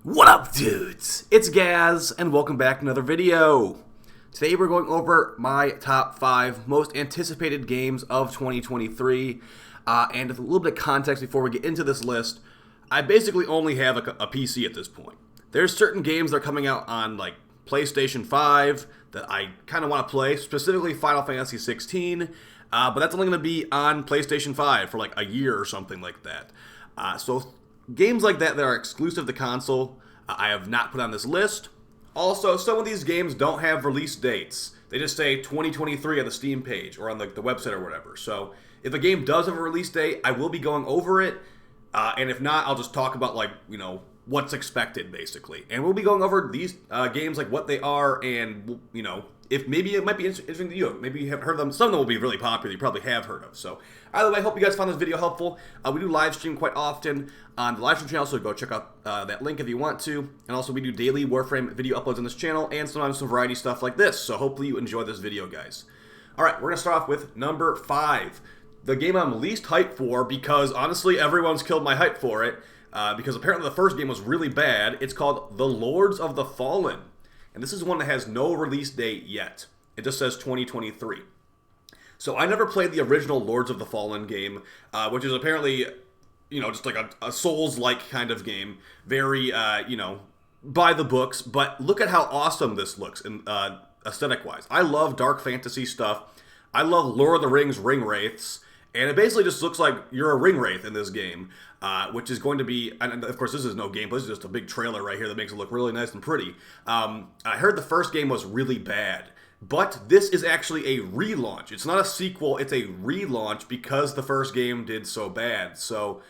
What up, dudes? It's Gaz, and welcome back to another video. Today we're going over my top 5 most anticipated games of 2023. And with a little bit of context before we get into this list, I basically only have a PC at this point. There's certain games that are coming out on like PlayStation 5 that I kind of want to play, specifically Final Fantasy 16, but that's only going to be on PlayStation 5 for like a year or something like that. So games like that are exclusive to console, I have not put on this list. Also, some of these games don't have release dates. They just say 2023 on the Steam page or on the website or whatever. So if a game does have a release date, I will be going over it. And if not, I'll just talk about what's expected basically. And we'll be going over these games, like what they are, and if maybe it might be interesting to you. Maybe you haven't heard of them. Some of them will be really popular. You probably have heard of. So either way, I hope you guys found this video helpful. We do live stream quite often on the live stream channel, so go check out that link if you want to. And also, we do daily Warframe video uploads on this channel, and sometimes some variety stuff like this. So hopefully you enjoy this video, guys. All right, we're gonna start off with number 5, the game I'm least hyped for, because honestly, everyone's killed my hype for it. Because apparently the first game was really bad. It's called The Lords of the Fallen. And this is one that has no release date yet. It just says 2023. So I never played the original Lords of the Fallen game, which is apparently, just like a Souls-like kind of game. Very, by the books. But look at how awesome this looks aesthetic-wise. I love dark fantasy stuff. I love Lord of the Rings ring wraiths. And it basically just looks like you're a ring wraith in this game, which is going to be, and of course this is no gameplay, this is just a big trailer right here that makes it look really nice and pretty. I heard the first game was really bad, but this is actually a relaunch. It's not a sequel, it's a relaunch because the first game did so bad. So,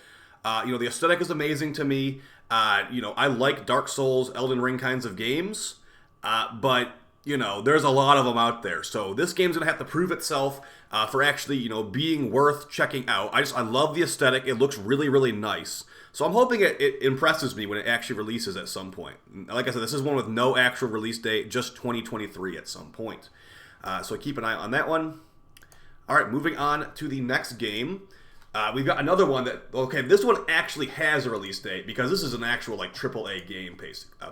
the aesthetic is amazing to me. I like Dark Souls, Elden Ring kinds of games, but there's a lot of them out there. So this game's going to have to prove itself for actually, being worth checking out. I love the aesthetic. It looks really, really nice. So I'm hoping it impresses me when it actually releases at some point. Like I said, this is one with no actual release date, just 2023 at some point. So keep an eye on that one. All right, moving on to the next game. We've got another one this one actually has a release date because this is an actual AAA game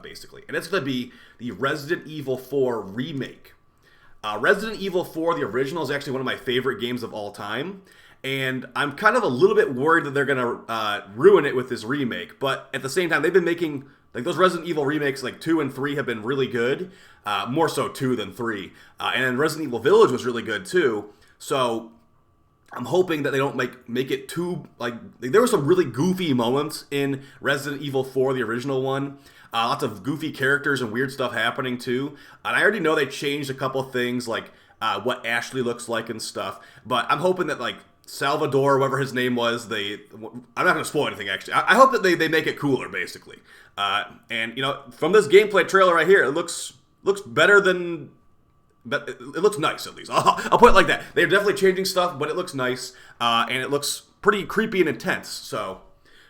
basically. And it's going to be the Resident Evil 4 remake. Resident Evil 4, the original, is actually one of my favorite games of all time. And I'm kind of a little bit worried that they're going to ruin it with this remake. But at the same time, they've been making, those Resident Evil remakes, 2 and 3 have been really good. More so 2 than 3. And then Resident Evil Village was really good too. So I'm hoping that they don't make it too, there were some really goofy moments in Resident Evil 4, the original one. Lots of goofy characters and weird stuff happening too. And I already know they changed a couple things, like what Ashley looks like and stuff. But I'm hoping that Salvador, whatever his name was, I'm not going to spoil anything actually. I hope that they make it cooler basically. And from this gameplay trailer right here, it looks better than. But it looks nice, at least. I'll put it like that. They're definitely changing stuff, but it looks nice. And it looks pretty creepy and intense. So,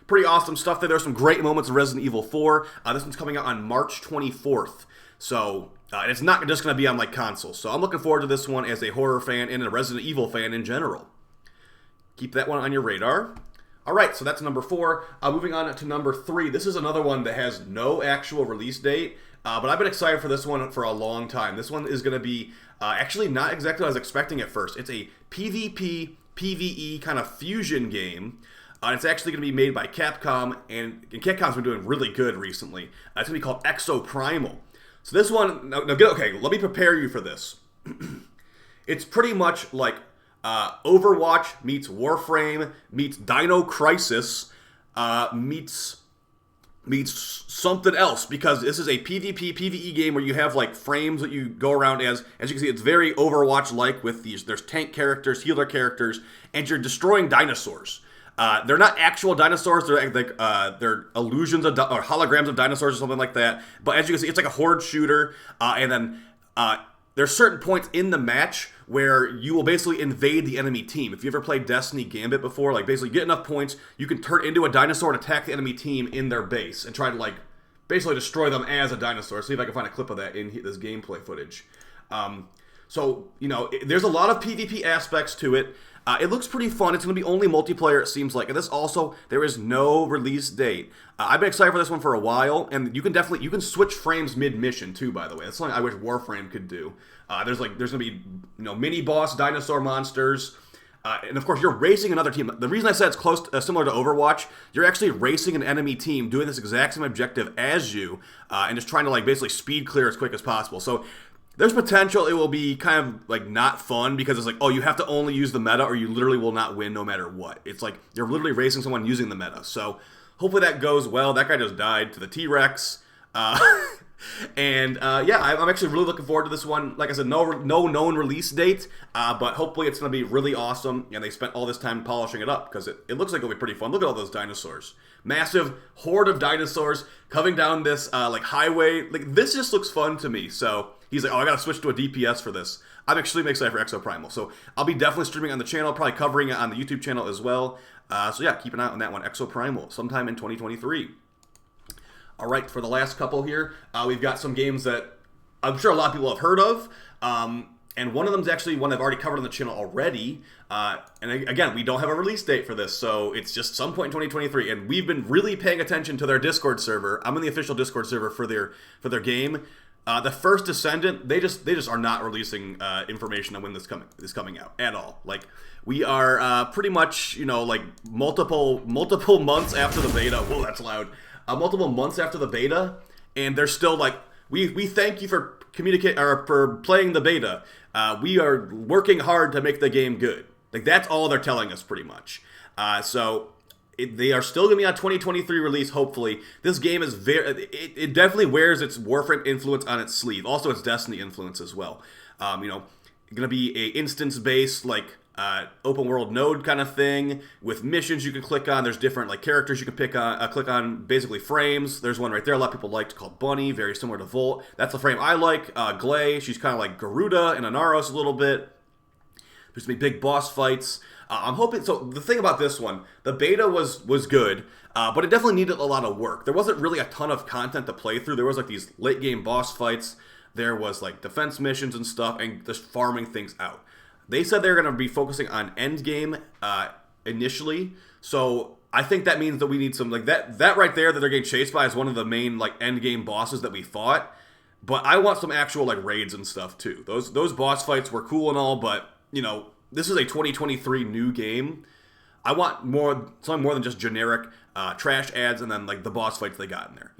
pretty awesome stuff there. There's some great moments in Resident Evil 4. This one's coming out on March 24th. So, it's not just going to be on, consoles. So, I'm looking forward to this one as a horror fan and a Resident Evil fan in general. Keep that one on your radar. Alright, so that's number 4. Moving on to number 3. This is another one that has no actual release date. But I've been excited for this one for a long time. This one is going to be actually not exactly what I was expecting at first. It's a PvP, PvE kind of fusion game. It's actually going to be made by Capcom, and Capcom's been doing really good recently. It's going to be called EXO Primal. So this one, let me prepare you for this. It's pretty much like Overwatch meets Warframe meets Dino Crisis meets something else, because this is a PvP, PvE game where you have frames that you go around as. As you can see, it's very Overwatch-like with there's tank characters, healer characters, and you're destroying dinosaurs. They're not actual dinosaurs, they're illusions of or holograms of dinosaurs or something like that. But as you can see, it's like a horde shooter, and then there's certain points in the match where you will basically invade the enemy team. If you ever played Destiny Gambit before, basically get enough points, you can turn into a dinosaur and attack the enemy team in their base and try to basically destroy them as a dinosaur. See if I can find a clip of that in this gameplay footage. So, there's a lot of PvP aspects to it. It looks pretty fun. It's going to be only multiplayer, it seems like. And this also, there is no release date. I've been excited for this one for a while, and you can switch frames mid-mission too, by the way. That's something I wish Warframe could do. There's going to be, mini-boss dinosaur monsters. And of course, you're racing another team. The reason I said it's close, similar to Overwatch, you're actually racing an enemy team doing this exact same objective as you, and just trying to basically speed clear as quick as possible. So there's potential it will be kind of not fun because it's you have to only use the meta or you literally will not win no matter what. It's you're literally racing someone using the meta. So hopefully that goes well. That guy just died to the T-Rex. And I'm actually really looking forward to this one. Like I said, no known release date, but hopefully it's going to be really awesome. And they spent all this time polishing it up because it looks like it'll be pretty fun. Look at all those dinosaurs. Massive horde of dinosaurs coming down this highway. This just looks fun to me. So he's I got to switch to a DPS for this. I'm extremely excited for EXO Primal. So I'll be definitely streaming on the channel, probably covering it on the YouTube channel as well. So yeah, keep an eye on that one, EXO Primal, sometime in 2023. All right, for the last couple here, we've got some games that I'm sure a lot of people have heard of. And one of them is actually one I've already covered on the channel already. And again, we don't have a release date for this, so it's just some point in 2023. And we've been really paying attention to their Discord server. I'm in the official Discord server for their game. The first Ascendant, they just are not releasing information on when this is coming out at all. We are pretty much multiple months after the beta. Whoa, that's loud. Multiple months after the beta, and they're still we thank you for for playing the beta. We are working hard to make the game good. That's all they're telling us pretty much. They are still going to be on 2023 release, hopefully. This game is it definitely wears its Warframe influence on its sleeve. Also, its Destiny influence as well. Going to be a instance-based, open world node kind of thing with missions you can click on. There's different characters you can click on, basically frames. There's one right there a lot of people liked called Bunny, very similar to Volt. That's the frame I like. Glay, she's kind of like Garuda and Anaros a little bit. There's going to be big boss fights. I'm hoping, so the thing about this one, the beta was good, but it definitely needed a lot of work. There wasn't really a ton of content to play through. There was these late game boss fights. There was defense missions and stuff and just farming things out. They said they're going to be focusing on endgame initially, so I think that means that we need some, that right there that they're getting chased by is one of the main, endgame bosses that we fought, but I want some actual, raids and stuff, too. Those boss fights were cool and all, but, this is a 2023 new game. I want something more than just generic trash ads and then, the boss fights they got in there.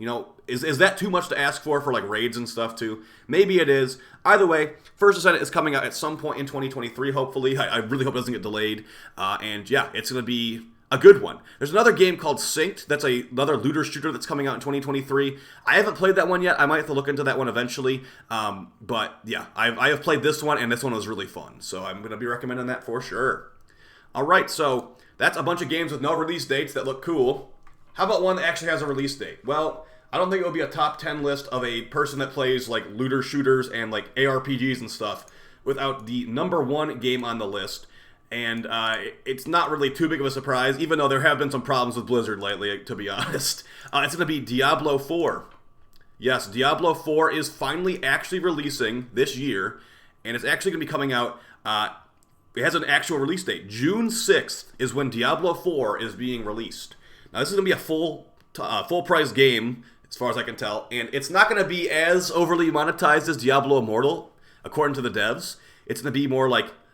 Is that too much to ask for raids and stuff, too? Maybe it is. Either way, First Ascendant is coming out at some point in 2023, hopefully. I really hope it doesn't get delayed. And, yeah, it's going to be a good one. There's another game called Synced. That's another looter shooter that's coming out in 2023. I haven't played that one yet. I might have to look into that one eventually. But, yeah, I have played this one, and this one was really fun. So I'm going to be recommending that for sure. All right, so that's a bunch of games with no release dates that look cool. How about one that actually has a release date? Well, I don't think it would be a top 10 list of a person that plays looter shooters and ARPGs and stuff without the #1 game on the list. And it's not really too big of a surprise, even though there have been some problems with Blizzard lately, to be honest. It's going to be Diablo IV. Yes, Diablo IV is finally actually releasing this year, and it's actually going to be coming out. It has an actual release date. June 6th is when Diablo IV is being released. Now, this is going to be a full-price game, as far as I can tell, and it's not going to be as overly monetized as Diablo Immortal, according to the devs. It's going to be more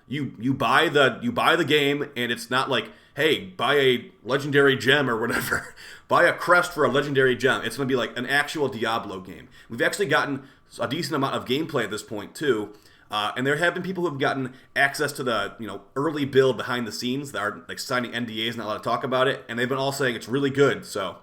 you buy the game, and it's not hey, buy a legendary gem or whatever. Buy a crest for a legendary gem. It's going to be an actual Diablo game. We've actually gotten a decent amount of gameplay at this point, too. And there have been people who have gotten access to the early build behind the scenes that are signing NDAs, not allowed to talk about it, and they've been all saying it's really good. So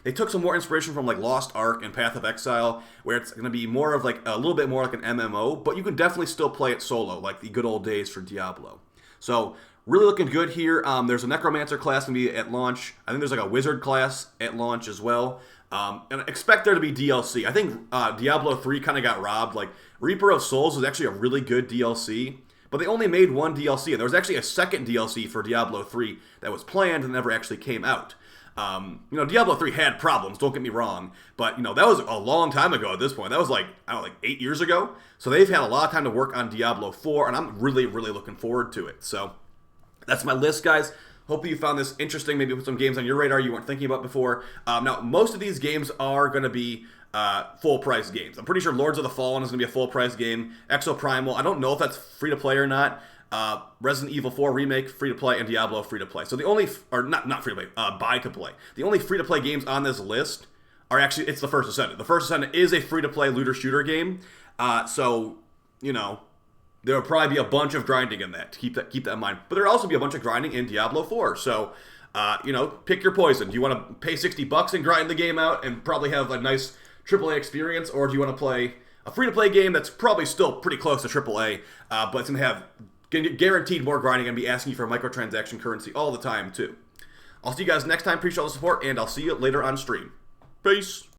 they took some more inspiration from Lost Ark and Path of Exile, where it's going to be more of a little bit more like an MMO, but you can definitely still play it solo, like the good old days for Diablo. So really looking good here. There's a Necromancer class going to be at launch. I think there's a Wizard class at launch as well. And expect there to be DLC. I think Diablo 3 kind of got robbed. Reaper of Souls was actually a really good DLC, but they only made one DLC, and there was actually a second DLC for Diablo 3 that was planned and never actually came out. Diablo 3 had problems, don't get me wrong, but, that was a long time ago at this point. That was like 8 years ago. So they've had a lot of time to work on Diablo 4, and I'm really, really looking forward to it. So that's my list, guys. Hopefully you found this interesting, maybe with some games on your radar you weren't thinking about before. Now, most of these games are going to be full-price games. I'm pretty sure Lords of the Fallen is going to be a full-price game. EXO Primal, I don't know if that's free-to-play or not. Resident Evil 4 Remake, free-to-play, and Diablo, free-to-play. So the only, or not free-to-play, buy-to-play. The only free-to-play games on this list are actually, it's the First Ascendant. The First Ascendant is a free-to-play looter-shooter game. There will probably be a bunch of grinding in that. Keep that in mind. But there'll also be a bunch of grinding in Diablo 4. So, pick your poison. Do you want to pay $60 and grind the game out and probably have a nice AAA experience, or do you want to play a free-to-play game that's probably still pretty close to AAA, but it's going to have guaranteed more grinding and be asking you for microtransaction currency all the time too. I'll see you guys next time. Appreciate all the support, and I'll see you later on stream. Peace.